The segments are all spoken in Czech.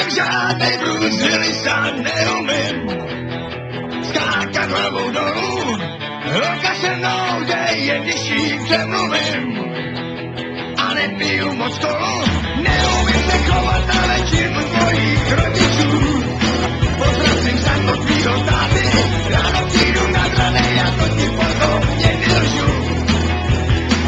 jak žádnej Bruce Willis a neumím skákat hlavou dolů. Holka se mnou děje, když jí přemluvím a nepiju moc kolu. Neumím se chovat na večírku tvojich rodičů. Pozdravím se od tvýho táty, ráno přijdu na dranej, jako ti potom mě držu.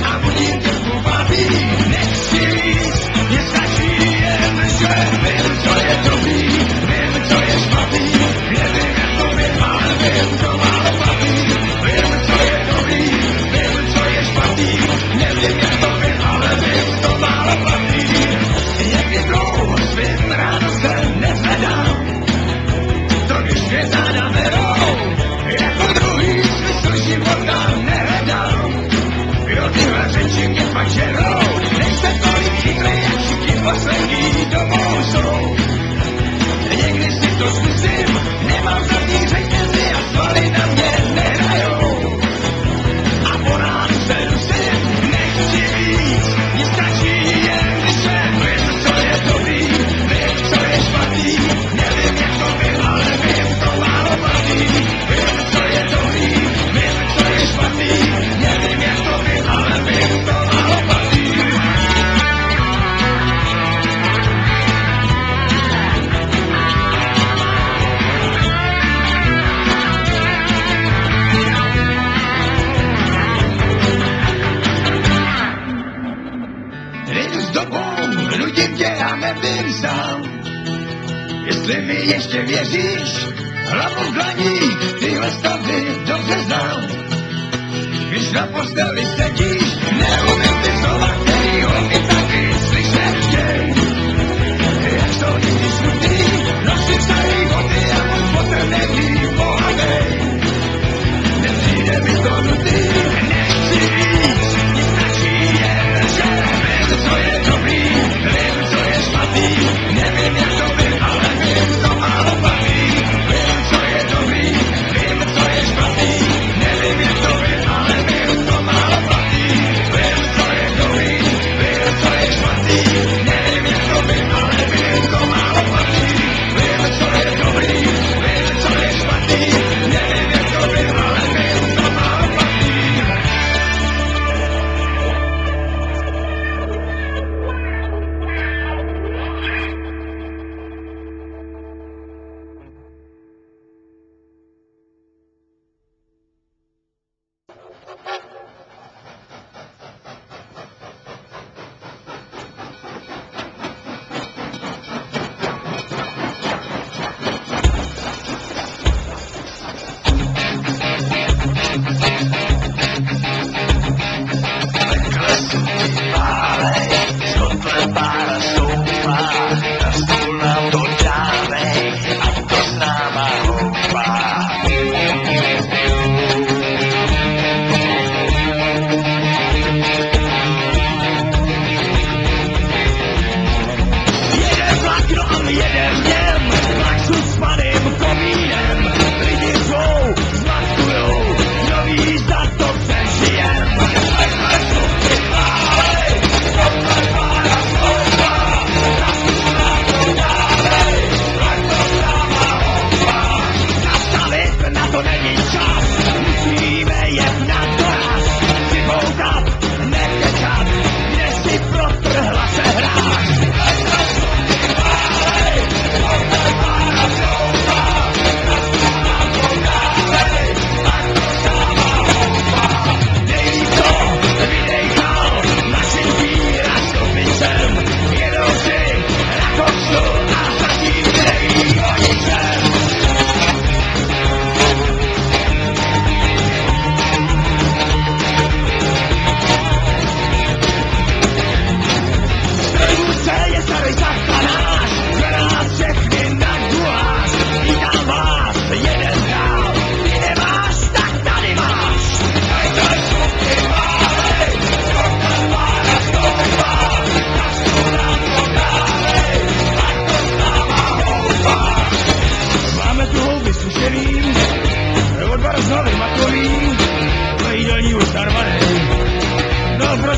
A budím tě v pátý, nechci víc, mě stačí jen, že vím, co je dobrý, vím, co je špatný, nevím, jak to vím, ale vím, co málo platí. Vím, co je dobrý, vím, co je špatný, nevím, jak to vím, ale vím, co málo platí. Někdy dlouho svým ráno se nezvedám, to když mě záda berou, jako druhý smysl života nehledám. Jo, tyhle řeči mě pak žerou, nejste tolik chytrý, jak všichni poslední domů jsou. Někdy si to zkusím, nemám zadní řetězy a svaly na mě nehrajou. A po ránu se dusím, nechci víc, mi stačí jen, když vím, co je dobrý, vím, co je špatný, nevím, jak to vím, ale vím, to málo platí. Vím, co je dobrý, vím, co je špatný, nevím, jak to vím, ale vím, to málo platí. Jdu s dobou, nudím tě a nevím sám, jestli mi ještě věříš, hlavu v dlaních, tyhle stavy dobře znám. Když na posteli sedíš, neumím ty slova, který holky taky slyšet chtěj. Jak jsou někdy smutný, nosím starý boty a můj potem není bohatý. Nepřijde mi to nutný, nechci víc, mi stačí jen, že vím, co je dobrý, vím, co je špatný, nevím, jak to vím, ale vím, to málo platí. Vím, co je dobrý, vím, co je špatný, nevím, jak to vím, ale vím, to málo platí. Vím, co je dobrý, vím, co je špatný, nevím, jak to vím, ale vím, to málo platí. Vím, co je dobrý, vím, co je špatný, nevím, jak to vím, ale vím, to málo platí.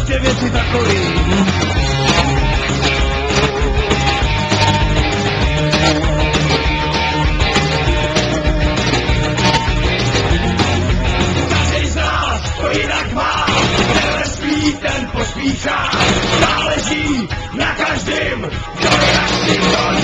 prostě věci takový. Johnny Ashton,